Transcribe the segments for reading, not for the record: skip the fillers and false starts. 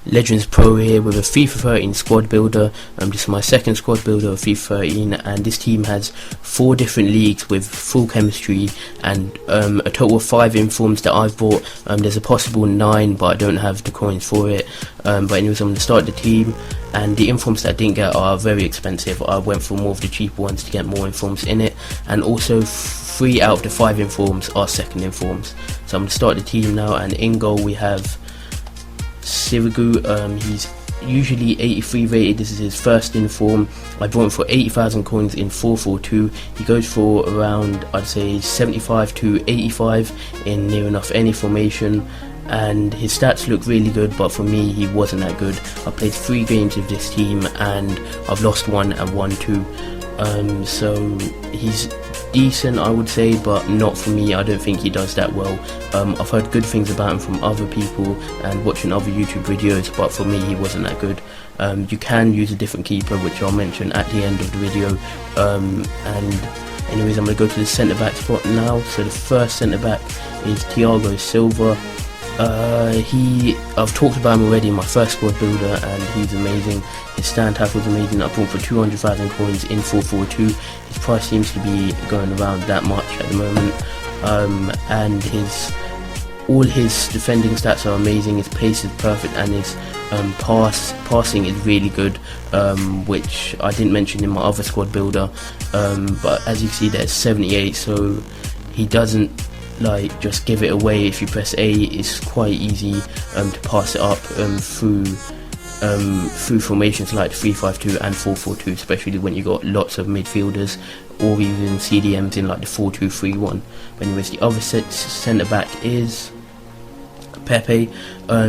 Legends Pro here with a FIFA 13 squad builder. This is my second squad builder of FIFA 13, and this team has 4 different leagues with full chemistry and a total of 5 informs that I've bought. There's a possible 9, but I don't have the coins for it. But anyways, I'm going to start the team, and the informs that I didn't get are very expensive. I went for more of the cheaper ones to get more informs in it, and also 3 out of the 5 informs are second informs. So I'm going to start the team now, and in goal we have Sirigu. He's usually 83 rated. This is his first inform. I bought him for 80,000 coins in 442. He goes for around, I'd say, 75 to 85 in near enough any formation, and his stats look really good, but for me he wasn't that good. I played 3 games with this team and I've lost 1 and won 2. So he's decent, I would say, but not for me. I don't think he does that well. I've heard good things about him from other people and watching other YouTube videos, but for me he wasn't that good. You can use a different keeper, which I'll mention at the end of the video. And anyways, I'm going to go to the centre back spot now. So the first centre back is Thiago Silva. I've talked about him already in my first squad builder, and he's amazing. His stand tackle is amazing. I bought him for 200,000 coins in 442. His price seems to be going around that much at the moment, and all his defending stats are amazing. His pace is perfect, and his passing is really good, which I didn't mention in my other squad builder. But as you see, there's 78, so he doesn't just give it away. If you press A, it's quite easy to pass it up through formations like 3-5-2 and 4-4-2, especially when you got lots of midfielders or even CDMs in like the 4-2-3-1. But anyways, the other centre back is Pepe.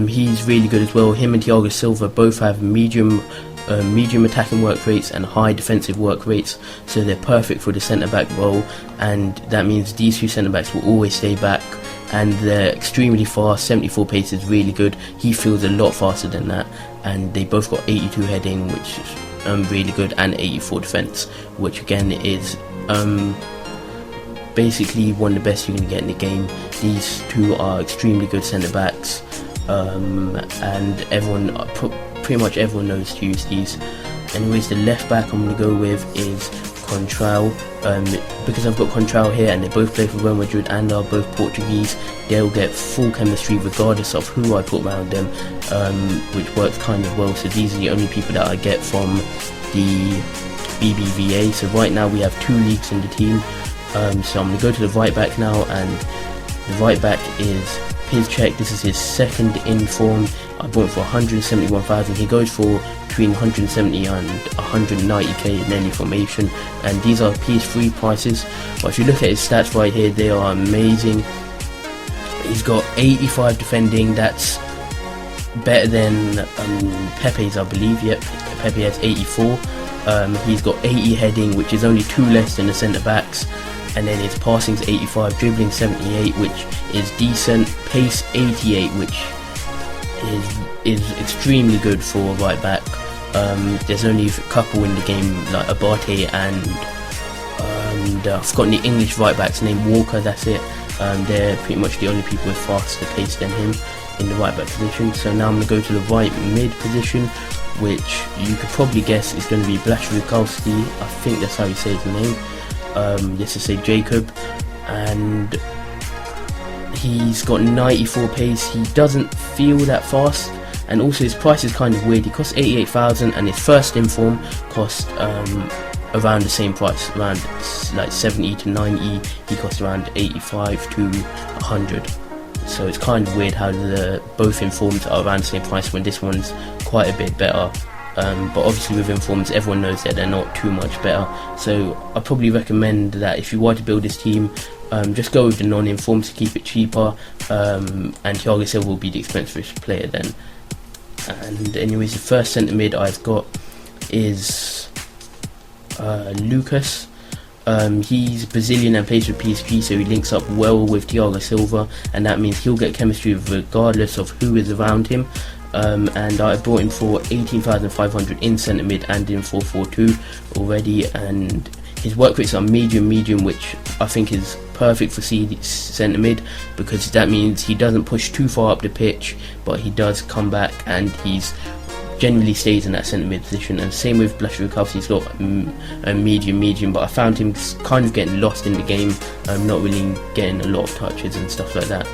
He's really good as well. Him and Thiago Silva both have medium attacking work rates and high defensive work rates, so they're perfect for the centre back role, and that means these 2 centre backs will always stay back, and they're extremely fast. 74 pace is really good. He feels a lot faster than that, and they both got 82 heading, which is really good, and 84 defence, which again is basically one of the best you can get in the game. These 2 are extremely good centre backs, and pretty much everyone knows to use these. Anyways, the left back I'm going to go with is Contral. Because I've got Contral here and they both play for Real Madrid and are both Portuguese, they'll get full chemistry regardless of who I put around them, which works kind of well. So these are the only people that I get from the BBVA. So right now we have 2 leagues in the team. So I'm going to go to the right back now, and the right back is Piszczek. This is his second inform. I bought him for 171,000. He goes for between 170 and 190k in any formation, and these are PS3 prices. But if you look at his stats right here, they are amazing. He's got 85 defending. That's better than Pepe's, I believe. Yep, Pepe has 84. He's got 80 heading, which is only 2 less than the centre backs. And then his passing's 85, dribbling 78, which is decent, pace 88, which is extremely good for a right back. There's only a couple in the game, like Abate and I've forgotten the English right back's name, Walker, that's it. They're pretty much the only people with faster pace than him in the right back position. So now I'm going to go to the right mid position, which you could probably guess is going to be Blaszczykowski. I think that's how you say his name. Let's just say Jacob, and he's got 94 pace. He doesn't feel that fast, and also his price is kind of weird. He costs 88,000 and his first inform cost around the same price, around like 70 to 90. He costs around 85 to 100. So it's kind of weird how both informs are around the same price when this one's quite a bit better. But obviously with informs, everyone knows that they're not too much better. So I probably recommend that if you were to build this team, just go with the non-informs to keep it cheaper, and Thiago Silva will be the expensive player then. And anyways, the first centre mid I've got is Lucas. He's Brazilian and plays for PSG, so he links up well with Thiago Silva, and that means he'll get chemistry regardless of who is around him. And I bought him for 18,500 in centre mid and in 442 already, and his work rates are medium, which I think is perfect for centre mid, because that means he doesn't push too far up the pitch, but he does come back and he's generally stays in that centre mid position. And same with Lewandowski, he's got a medium, but I found him kind of getting lost in the game, not really getting a lot of touches and stuff like that.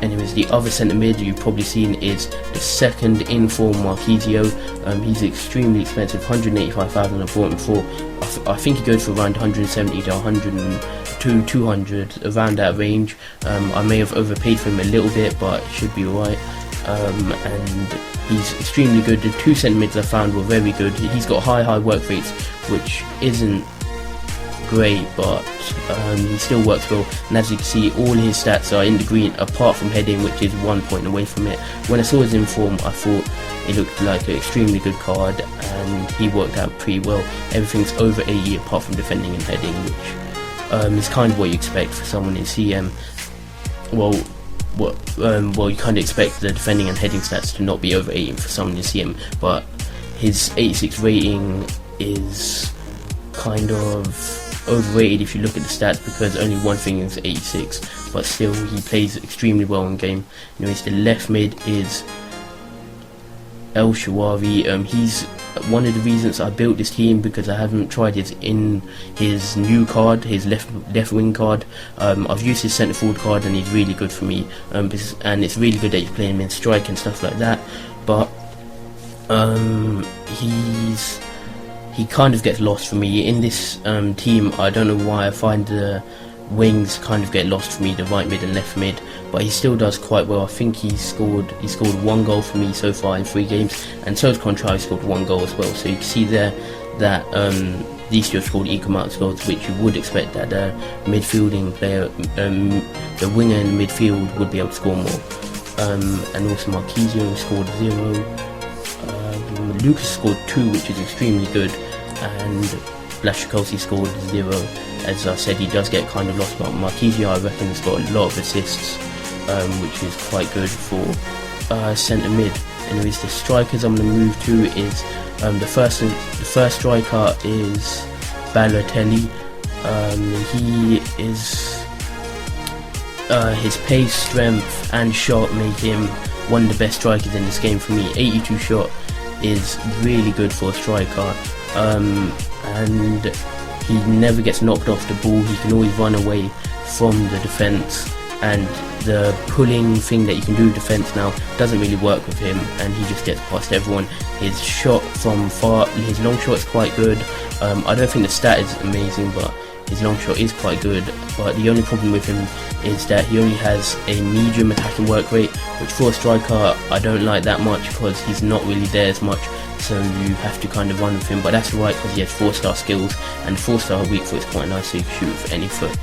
Anyways, the other centre mid you've probably seen is the second in form Marquisio. He's extremely expensive, 185,000 I bought him for. I think he goes for around 170 to 102, 200, around that range. I may have overpaid for him a little bit, but it should be alright. And he's extremely good. The two centre mids I found were very good. He's got high work rates, which isn't great, but he still works well, and as you can see, all his stats are in the green apart from heading, which is 1 point away from it. When I saw his inform, I thought it looked like an extremely good card, and he worked out pretty well. Everything's over 80 apart from defending and heading, which is kind of what you expect for someone in CM. Well, you kind of expect the defending and heading stats to not be over 80 for someone in CM, but his 86 rating is kind of overrated if you look at the stats, because only one thing is 86, but still he plays extremely well in game. Anyways, the left mid is El Shaarawy. He's one of the reasons I built this team, because I haven't tried his new card, his left wing card. I've used his centre forward card and he's really good for me, and it's really good that you play him in strike and stuff like that, but he kind of gets lost for me in this team. I don't know why I find the wings kind of get lost for me, the right mid and left mid, but he still does quite well. I think he scored 1 goal for me so far in 3 games, and so has Contrari scored 1 goal as well. So you can see there that these two have scored equal amounts of goals, which you would expect that the midfielding player, the winger in the midfield, would be able to score more. And also Marquisio scored 0. Lucas scored 2, which is extremely good, and Lewandowski scored 0. As I said, he does get kind of lost, but Marquisio, I reckon, has got a lot of assists, which is quite good for centre mid. Anyways, the strikers I'm going to move to is the first striker is Balotelli. He is his pace, strength, and shot make him one of the best strikers in this game for me. 82 shot is really good for a striker, and he never gets knocked off the ball. He can always run away from the defence, and the pulling thing that you can do with defence now doesn't really work with him, and he just gets past everyone. His shot from far, his long shot is quite good. I don't think the stat is amazing, but his long shot is quite good. But the only problem with him is that he only has a medium attacking work rate, which for a striker I don't like that much, because he's not really there as much, so you have to kind of run with him. But that's right, because he has 4-star skills, and 4-star weak foot is quite nice, so you can shoot with any foot.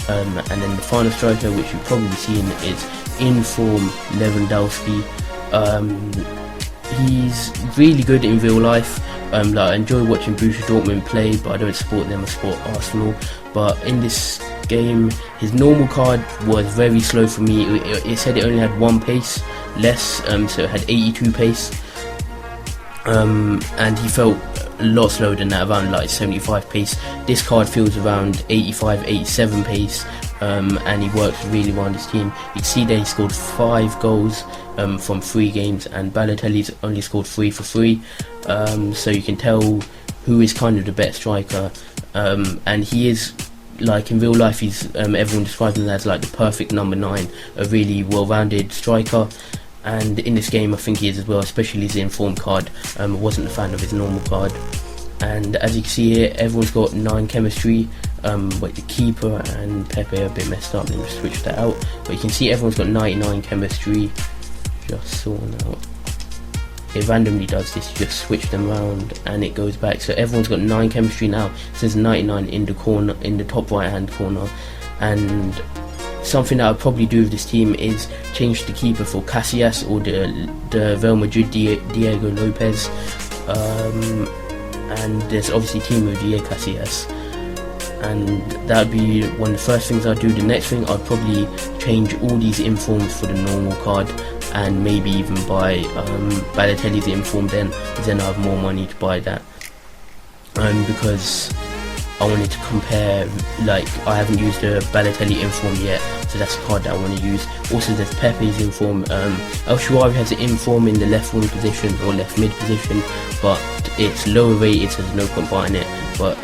And then the final striker, which you've probably seen, is in form Lewandowski. He's really good in real life. Like, I enjoy watching Borussia Dortmund play, but I don't support them, I support Arsenal. But in this game, his normal card was very slow for me. It said it only had 1 pace less, so it had 82 pace. And he felt a lot slower than that, around like 75 pace. This card feels around 85, 87 pace, and he works really well on this team. You can see that he scored 5 goals from 3 games, and Balotelli's only scored 3 for 3. So you can tell who is kind of the better striker, and he is, like, in real life, he's everyone describes him as like the perfect number 9, a really well-rounded striker. And in this game I think he is as well, especially his inform card. I wasn't a fan of his normal card. And as you can see here, everyone's got 9 chemistry, but the keeper and Pepe are a bit messed up, let me switch that out. But you can see everyone's got 99 chemistry. Just sorting out. It randomly does this, you just switch them around and it goes back. So everyone's got 9 chemistry now. It says 99 in the corner, in the top right hand corner. And something that I'll probably do with this team is change the keeper for Casillas or the Real Madrid Diego Lopez. And there's obviously Team of the Year Casillas, and that would be one of the first things I'd do. The next thing, I'd probably change all these informs for the normal card, and maybe even buy Balotelli's inform then I have more money to buy that. Because I wanted to compare, like, I haven't used a Balotelli inform yet, so that's a card that I want to use. Also there's Pepe's inform. El Shaarawy has an inform in the left wing position or left mid position, but it's lower rated, so there's no point buying it. But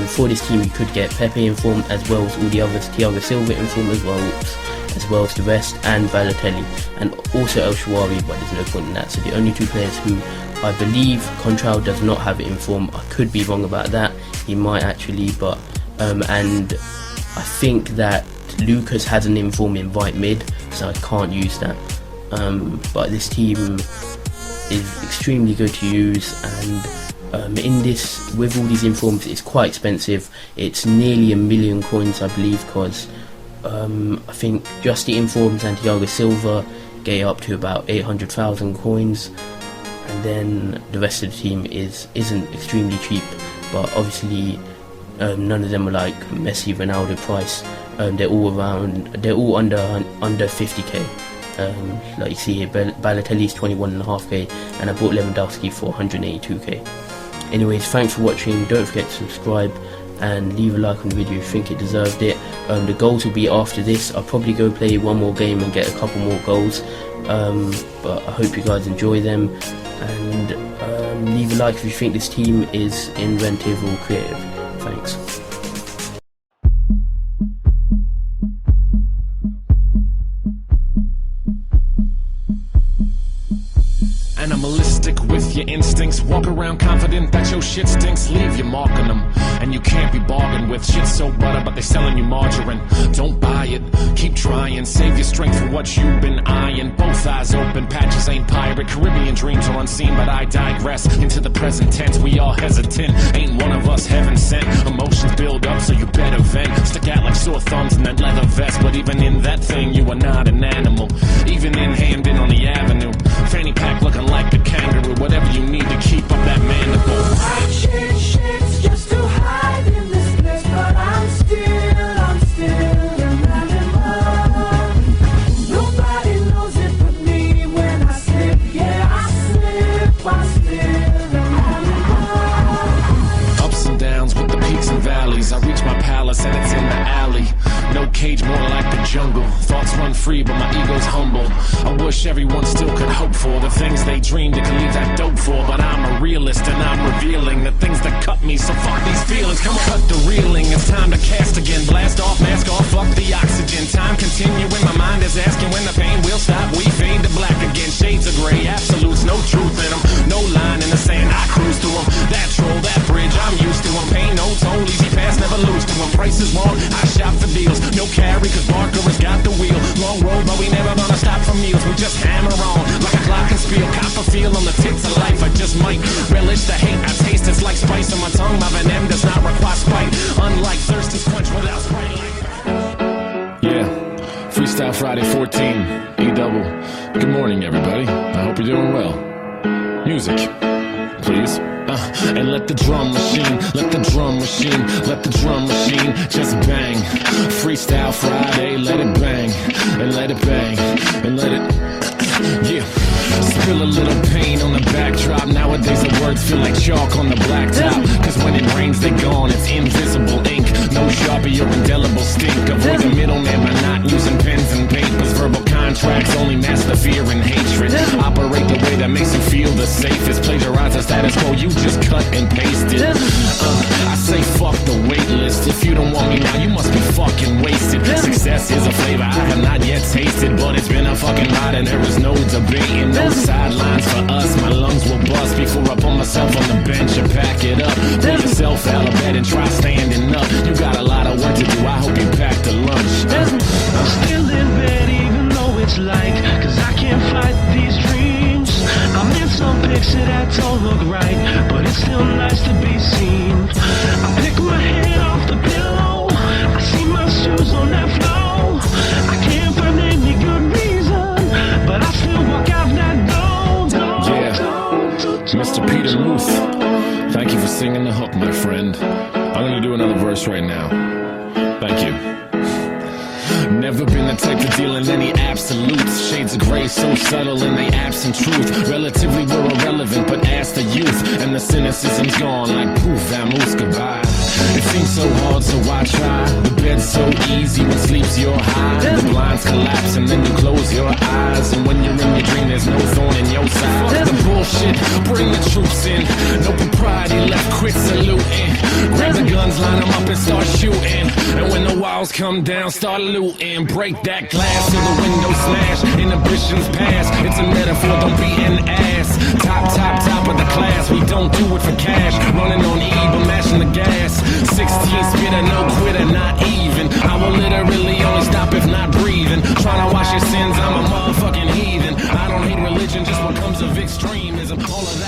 for this team you could get Pepe inform as well as all the others, Thiago Silva inform as well as the rest, and Balotelli, and also El Shaarawy, but there's no point in that. So the only two players who I believe Contral does not have it in form. I could be wrong about that, he might actually, but and I think that Lucas has an inform in right mid, so I can't use that. But this team is extremely good to use, and in this, with all these informs, it's quite expensive. It's nearly 1 million coins, I believe, because I think just the informs and Thiago Silva get up to about 800,000 coins, and then the rest of the team isn't extremely cheap, but obviously none of them are like Messi, Ronaldo price. They're all under 50k. Like you see here, Balotelli's 21.5k, and I bought Lewandowski for 182k. Anyways, thanks for watching. Don't forget to subscribe and leave a like on the video if you think it deserved it. The goals will be after this. I'll probably go play one more game and get a couple more goals, but I hope you guys enjoy them, and leave a like if you think this team is inventive or creative. Thanks. Animalistic with your instincts, walk around confident that your shit stinks, leave your mark on them, and you can't be bargained with. Shit's so butter but they selling you margarine, don't buy it, keep trying, save your strength for what you've been eyeing. Both eyes open, patches ain't pirate, Caribbean dreams are unseen, but I digress into the present tense. We all hesitant, ain't one of us heaven sent. Emotions build up so you better vent, stick out like sore thumbs in that leather vest, but even in that thing you are not an animal. Even in Hamden on the avenue, fanny pack looking like a kangaroo, whatever you need to keep up that mandible. I change shapes just to hide in this place, but I'm still an animal. Nobody knows it but me when I slip, yeah I slip an animal. Ups and downs with the peaks and valleys, I reach my palace and it's in the alley. No cage, more like the jungle. Thoughts run free, but my ego's humble. I wish everyone still could hope for the things they dreamed they could leave that dope for. But I'm a realist and I'm revealing the things that cut me, so fuck these feelings. Come on, cut the reeling, it's time to cast again. Blast off, mask off, fuck the oxygen. Time continuing, my mind is asking when the pain will stop. We fade to black again, shades of gray, absolutes, no truth in them. No line in the sand, I cruise through them. That troll, that bridge, I'm used to them. Pay no toll, easy pass, never lose to them. Price is wrong, I shop for deals. No carry, cause Barker has got the wheel. Long road, but we never gonna stop for meals. We just hammer on, like a clock and spiel. Cop a feel on the tits of life, I just might relish the hate I taste. It's like spice on my tongue, my venom does not require spite. Unlike thirst is quenched without Sprite. Yeah, Freestyle Friday 14, E-double. Good morning, everybody. I hope you're doing well. Music, please. And let the drum machine just bang. Freestyle Friday, let it bang, and let it bang, and let it, yeah. Spill a little pain on the backdrop. Nowadays the words feel like chalk on the blacktop, cause when it rains they gone, it's invisible ink. No Sharpie or indelible stink. Avoid the middleman by not using pens and papers. Verbal contracts only master fear and hatred. Operate the way that makes you feel the safest. Plagiarize the status quo, you just cut and paste it. I say fuck the wait list. If you don't want me now, you must be fucking wasted. Success is a flavor I have not yet tasted, but it's been a fucking ride and there is no debating. No sidelines for us, my lungs will bust before I put myself on the bench and pack it up. Pull yourself out of bed and try standing up. You got a lot of work to do, I hope you pack the lunch. I'm still in bed even though it's light, cause I can't fight these dreams. I'm in some picture that don't look right, but it's still nice to be seen. I pick my head off the pillow, I see my shoes on that floor. I can't find any good reason, but I still walk out that door. Mr. Peter Ruth, thank you for singing the hook, my friend. I'm gonna do another verse right now. Thank you. Never been the type to deal in any absolutes. Shades of gray so subtle in they absent truth. Relatively we're irrelevant, but ask the youth, and the cynicism's gone like poof, vamoose, goodbye. It seems so hard, so I try. The bed's so easy when sleep's your high. The blinds collapse and then you close your eyes. And when you're in your dream, there's no thorn in your side. Fuck the bullshit, bring the troops in. No propriety left, quit saluting. Grab the guns, line them up and start shooting. And when the walls come down, start looting. Break that glass till the window smash. Inhibitions pass, it's a metaphor, don't be an ass. Top of the class, we don't do it for cash. Running on E, but mashing the gas. 16 spitter, no quitter, not even. I will literally only stop if not breathing. Trying to wash your sins, I'm a motherfucking heathen. I don't hate religion, just what comes of extremism. All of that